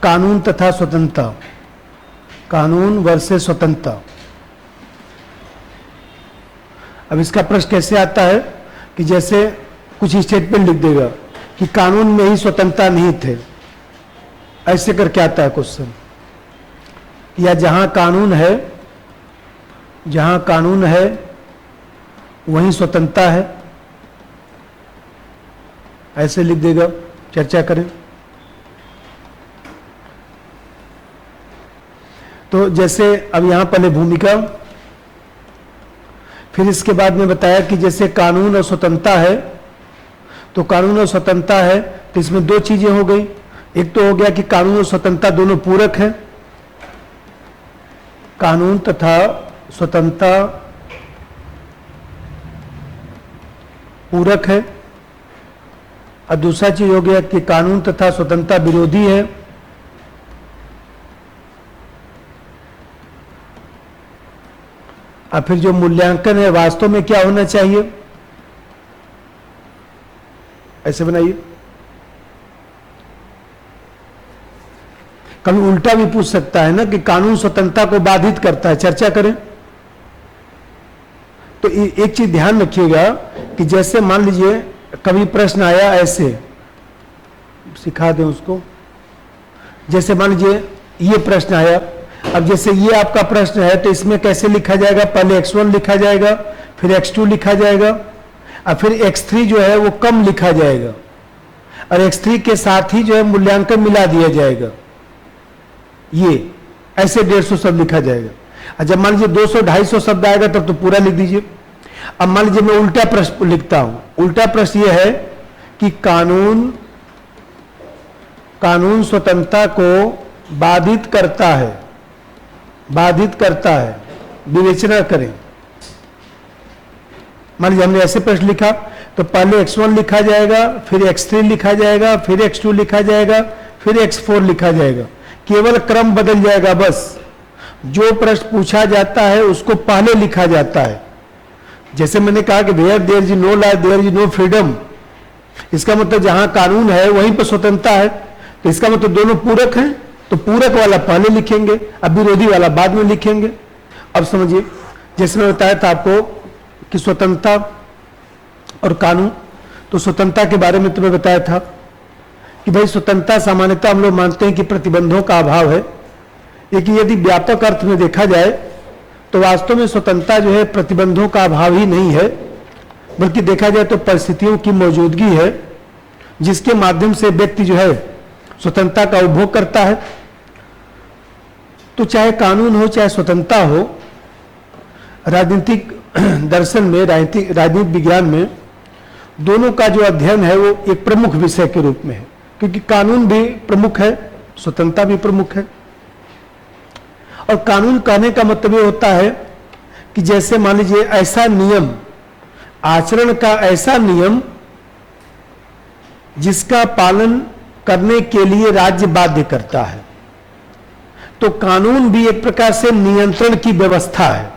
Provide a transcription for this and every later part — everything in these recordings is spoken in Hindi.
कानून तथा स्वतंत्रता, कानून वर्सेस स्वतंत्रता। अब इसका प्रश्न कैसे आता है कि जैसे कुछ स्टेटमेंट लिख देगा कि कानून में ही स्वतंत्रता नहीं थे, ऐसे करके आता है क्वेश्चन, या जहां कानून है वहीं स्वतंत्रता है, ऐसे लिख देगा। चर्चा करें। तो जैसे अब यहां पहले भूमिका, फिर इसके बाद में बताया कि जैसे कानून और स्वतंत्रता है, तो कानून और स्वतंत्रता है तो इसमें दो चीजें हो गई। एक तो हो गया कि कानून और स्वतंत्रता दोनों पूरक है, कानून तथा स्वतंत्रता पूरक है, और दूसरा चीज हो गया कि कानून तथा स्वतंत्रता विरोधी है। और फिर जो मूल्यांकन है वास्तव में क्या होना चाहिए, ऐसे बनाइए। कभी उल्टा भी पूछ सकता है ना कि कानून स्वतंत्रता को बाधित करता है, चर्चा करें। तो एक चीज ध्यान रखिएगा कि जैसे मान लीजिए कभी प्रश्न आया, ऐसे सिखा दें उसको, जैसे मान लीजिए ये प्रश्न आया, अब जैसे ये आपका प्रश्न है तो इसमें कैसे लिखा जाएगा, पहले x1 लिखा जाएगा, फिर x2 लिखा जाएगा, और फिर x3 जो है वो कम लिखा जाएगा, और x3 के साथ ही जो है मूल्यांकन मिला दिया जाएगा। ये ऐसे 150 शब्द लिखा जाएगा। और जब मान लीजिए 200-250 शब्द आएगा तब तो पूरा लिख दीजिए। अब मान लीजिए मैं उल्टा प्रश्न लिखता हूं। उल्टा प्रश्न यह है कि कानून स्वतंत्रता को बाधित करता है, विवेचना करें। मान लीजिए हमने ऐसे प्रश्न लिखा तो पहले x1 लिखा जाएगा, फिर x3 लिखा जाएगा, फिर x2 लिखा जाएगा, फिर x4 लिखा जाएगा। केवल क्रम बदल जाएगा बस। जो प्रश्न पूछा जाता है उसको पहले लिखा जाता है। जैसे मैंने कहा कि where there is no law there is no freedom, इसका मतलब जहां कानून है वहीं पर स्वतंत्रता है, तो इसका मतलब दोनों पूरक हैं, तो पूरक वाला पहले लिखेंगे, अब विरोधी वाला बाद में लिखेंगे। अब समझिए, जैसे मैं बताया था आपको कि स्वतंत्रता और कानून, तो स्वतंत्रता के बारे में तुम्हें बताया था कि भाई स्वतंत्रता सामान्यतः हम लोग मानते हैं कि प्रतिबंधों का अभाव है, लेकिन यदि व्यापक अर्थ में देखा जाए तो वास्तव में स्वतंत्रता जो है प्रतिबंधों का अभाव ही नहीं है, बल्कि देखा जाए तो परिस्थितियों की मौजूदगी है जिसके माध्यम से व्यक्ति जो है स्वतंत्रता का उपभोग करता है। तो चाहे कानून हो चाहे स्वतंत्रता हो, राजनीतिक दर्शन में, राजनीतिक विज्ञान में दोनों का जो अध्ययन है वो एक प्रमुख विषय के रूप में है, क्योंकि कानून भी प्रमुख है, स्वतंत्रता भी प्रमुख है। और कानून कहने का मतलब ये होता है कि जैसे मान लीजिए ऐसा नियम, आचरण का ऐसा नियम जिसका पालन करने के लिए राज्य बाध्य करता है। तो कानून भी एक प्रकार से नियंत्रण की व्यवस्था है,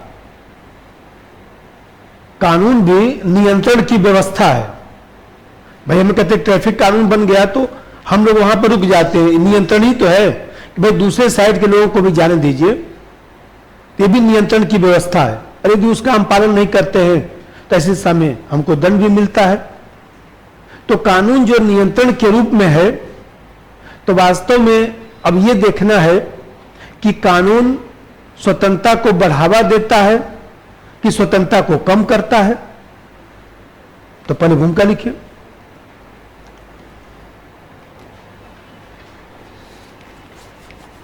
कानून भी नियंत्रण की व्यवस्था है। भाई हम कहते हैं ट्रैफिक कानून बन गया तो हम लोग वहां पर रुक जाते हैं, नियंत्रण ही तो है कि भाई दूसरे साइड के लोगों को भी जाने दीजिए, ये भी नियंत्रण की व्यवस्था है। और यदि उसका हम पालन नहीं करते हैं तो ऐसे समय हमको दंड भी मिलता है। तो कानून जो नियंत्रण के रूप में है, तो वास्तव में अब ये देखना है कि कानून स्वतंत्रता को बढ़ावा देता है कि स्वतंत्रता को कम करता है। तो पहले भूमिका लिखिए।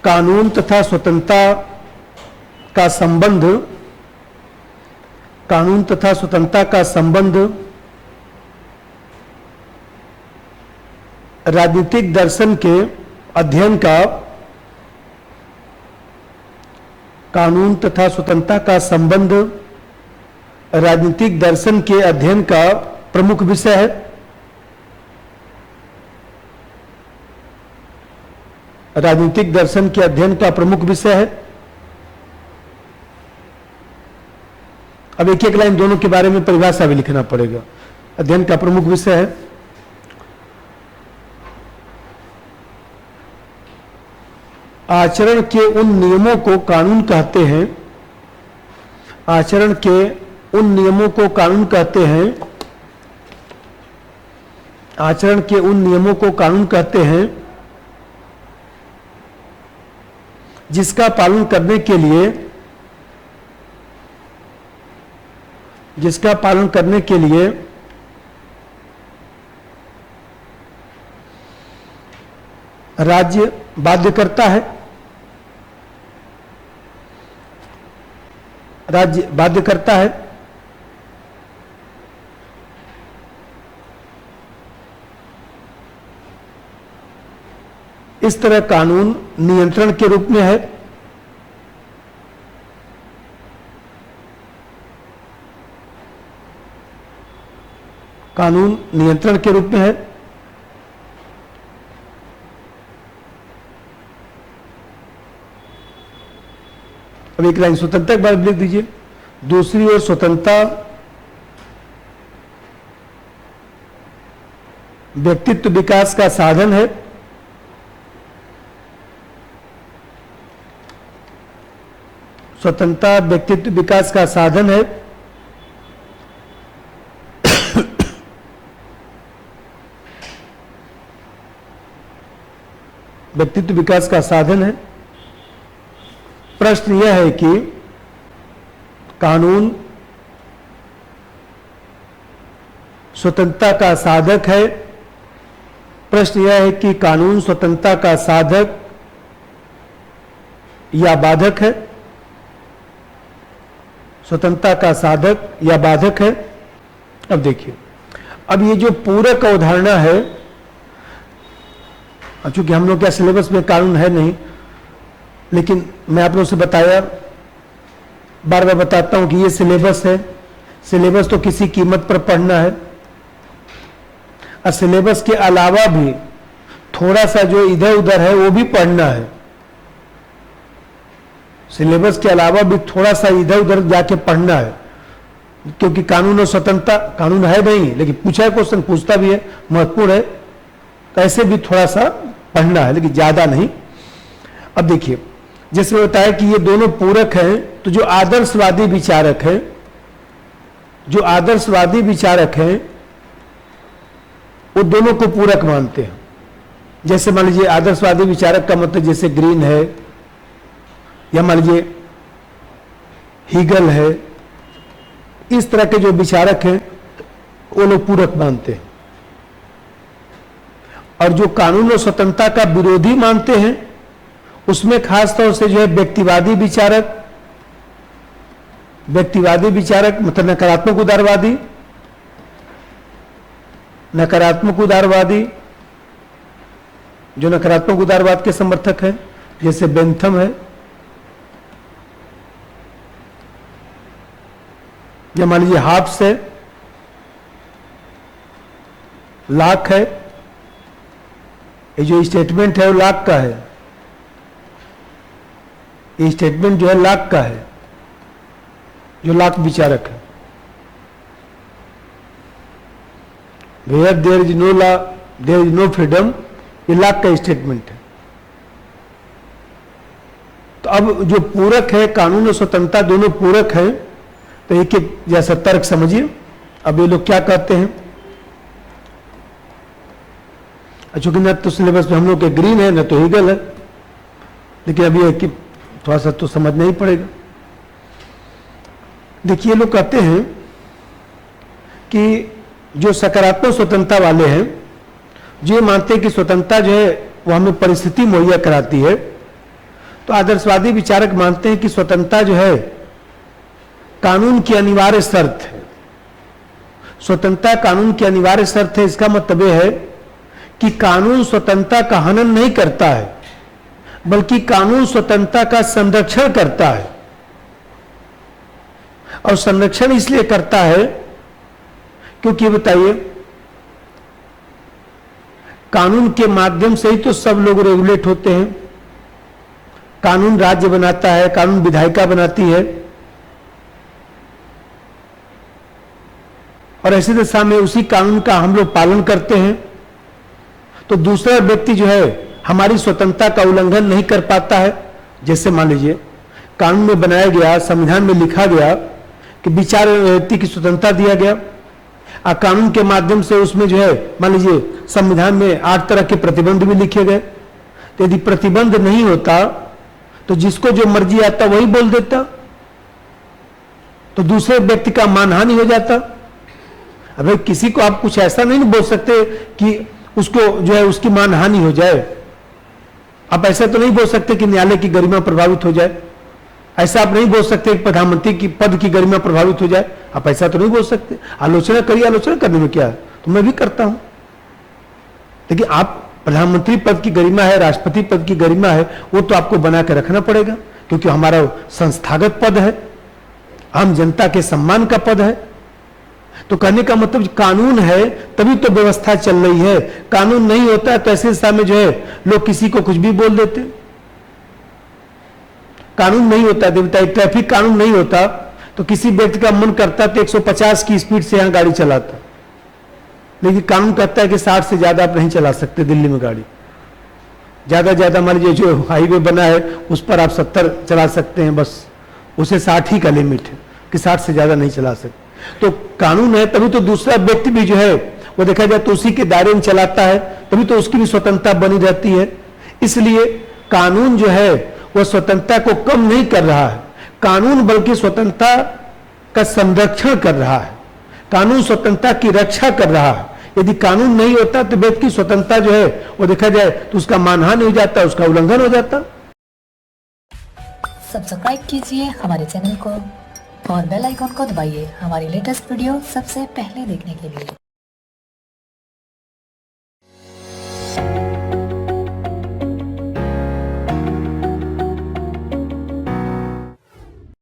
कानून तथा स्वतंत्रता का संबंध, कानून तथा स्वतंत्रता का संबंध राजनीतिक दर्शन के अध्ययन का, कानून तथा स्वतंत्रता का संबंध राजनीतिक दर्शन के अध्ययन का प्रमुख विषय है। राजनीतिक दर्शन के अध्ययन का प्रमुख विषय है। अब एक एक लाइन दोनों के बारे में परिभाषा भी लिखना पड़ेगा। अध्ययन का प्रमुख विषय है। आचरण के उन नियमों को कानून कहते हैं, आचरण के उन नियमों को कानून कहते हैं, आचरण के उन नियमों को कानून कहते हैं जिसका पालन करने के लिए, जिसका पालन करने के लिए राज्य बाध्य करता है, राज्य बाध्य करता है। इस तरह कानून नियंत्रण के रूप में है, कानून नियंत्रण के रूप में है। अब एक लाइन स्वतंत्रता के बारे में लिख दीजिए। दूसरी ओर स्वतंत्रता व्यक्तित्व विकास का साधन है, स्वतंत्रता व्यक्तित्व विकास का साधन है। व्यक्तित्व विकास का साधन है। प्रश्न यह है कि कानून स्वतंत्रता का साधक है। प्रश्न यह है कि कानून स्वतंत्रता का साधक या बाधक है, स्वतंत्रता का साधक या बाधक है। अब देखिए, अब ये जो पूरक अवधारणा है, चूंकि हम लोग क्या सिलेबस में कानून है नहीं, लेकिन मैं आप लोगों से बताया, बार बार बताता हूं कि ये सिलेबस है। सिलेबस तो किसी कीमत पर पढ़ना है, और सिलेबस के अलावा भी थोड़ा सा जो इधर उधर है वो भी पढ़ना है। सिलेबस के अलावा भी थोड़ा सा इधर उधर जाके पढ़ना है, क्योंकि कानून और स्वतंत्रता, कानून है नहीं लेकिन पूछा है क्वेश्चन, पूछता भी है, महत्वपूर्ण है, तो ऐसे भी थोड़ा सा पढ़ना है, लेकिन ज्यादा नहीं। अब देखिए, जैसे बताया कि ये दोनों पूरक हैं, तो जो आदर्शवादी विचारक हैं, जो आदर्शवादी विचारक हैं वो दोनों को पूरक मानते हैं। जैसे मान लीजिए आदर्शवादी विचारक का मतलब जैसे ग्रीन है, या मान लीजिए हीगल है, इस तरह के जो विचारक हैं वो लोग पूरक मानते हैं। और जो कानून और स्वतंत्रता का विरोधी मानते हैं उसमें खासतौर से जो है व्यक्तिवादी विचारक, व्यक्तिवादी विचारक मतलब नकारात्मक उदारवादी, नकारात्मक उदारवादी, जो नकारात्मक उदारवाद के समर्थक हैं, जैसे बेंथम है, या मान लीजिए हाब्स है, लाक है। ये जो स्टेटमेंट है वो लाक का है, ये स्टेटमेंट जो है लाक का है, जो लाक विचारक है। Where there is no law there is no freedom, ये लाक का स्टेटमेंट है। तो अब जो पूरक है, कानून और स्वतंत्रता दोनों पूरक हैं, तो एक एक जैसा तर्क समझिए। अब ये लोग क्या कहते हैं, चूंकि न तो सिलेबस में हम लोग के ग्रीन है न तो हीगल है, लेकिन अभी एक थोड़ा सा तो समझना ही पड़ेगा। देखिए, लोग कहते हैं कि जो सकारात्मक स्वतंत्रता वाले हैं, जो ये मानते हैं कि स्वतंत्रता जो है वो हमें परिस्थिति मुहैया कराती है, तो आदर्शवादी विचारक मानते हैं कि स्वतंत्रता जो है कानून की अनिवार्य शर्त है। स्वतंत्रता कानून की अनिवार्य शर्त है। इसका मतलब यह है कि कानून स्वतंत्रता का हनन नहीं करता है, बल्कि कानून स्वतंत्रता का संरक्षण करता है। और संरक्षण इसलिए करता है क्योंकि बताइए, कानून के माध्यम से ही तो सब लोग रेगुलेट होते हैं। कानून राज्य बनाता है, कानून विधायिका बनाती है, और ऐसी दशा में उसी कानून का हम लोग पालन करते हैं। तो दूसरा व्यक्ति जो है हमारी स्वतंत्रता का उल्लंघन नहीं कर पाता है। जैसे मान लीजिए कानून में बनाया गया, संविधान में लिखा गया कि विचार व्यक्ति की स्वतंत्रता दिया गया, और कानून के माध्यम से उसमें जो है मान लीजिए संविधान में 8 तरह के प्रतिबंध भी लिखे गए। तो यदि प्रतिबंध नहीं होता तो जिसको जो मर्जी आता वही बोल देता, तो दूसरे व्यक्ति का मानहानि हो जाता। अब किसी को आप कुछ ऐसा नहीं बोल सकते कि उसको जो है उसकी मानहानि हो जाए। आप ऐसा तो नहीं बोल सकते कि न्यायालय की गरिमा प्रभावित हो जाए। ऐसा आप नहीं बोल सकते कि प्रधानमंत्री की पद की गरिमा प्रभावित हो जाए। आप ऐसा तो नहीं बोल सकते। आलोचना करिए, आलोचना करने में क्या है, तो मैं भी करता हूं। लेकिन आप प्रधानमंत्री पद की गरिमा है, राष्ट्रपति पद की गरिमा है, वो तो आपको बना के रखना पड़ेगा, क्योंकि हमारा संस्थागत पद है, आम जनता के सम्मान का पद है। तो कहने का मतलब कानून है तभी तो व्यवस्था चल रही है। कानून नहीं होता है तो ऐसे दिशा में जो है लोग किसी को कुछ भी बोल देते। कानून नहीं होता, देवता ट्रैफिक कानून नहीं होता तो किसी व्यक्ति का मन करता तो 150 की स्पीड से यहां गाड़ी चलाता, लेकिन कानून कहता है कि 60 से ज्यादा आप नहीं चला सकते दिल्ली में गाड़ी। ज्यादा मान लीजिए जो हाईवे बना है उस पर आप 70 चला सकते हैं, बस उसे 60 ही का लिमिट है कि 60 से ज्यादा नहीं चला सकते। तो कानून है तभी तो दूसरा व्यक्ति भी जो है वो देखा जाए तो उसी के दायरे में चलाता है, तभी तो उसकी भी स्वतंत्रता बनी रहती है। इसलिए कानून जो है वह स्वतंत्रता को कम नहीं कर रहा है, कानून बल्कि स्वतंत्रता का संरक्षण कर रहा है। कानून स्वतंत्रता की रक्षा कर रहा है। यदि कानून नहीं होता तो व्यक्ति की स्वतंत्रता जो है वो देखा जाए तो उसका मानहानि हो जाता, उसका उल्लंघन हो जाता। सब्सक्राइब कीजिए हमारे चैनल को और बेल आइकन को दबाइए हमारी लेटेस्ट वीडियो सबसे पहले देखने के लिए।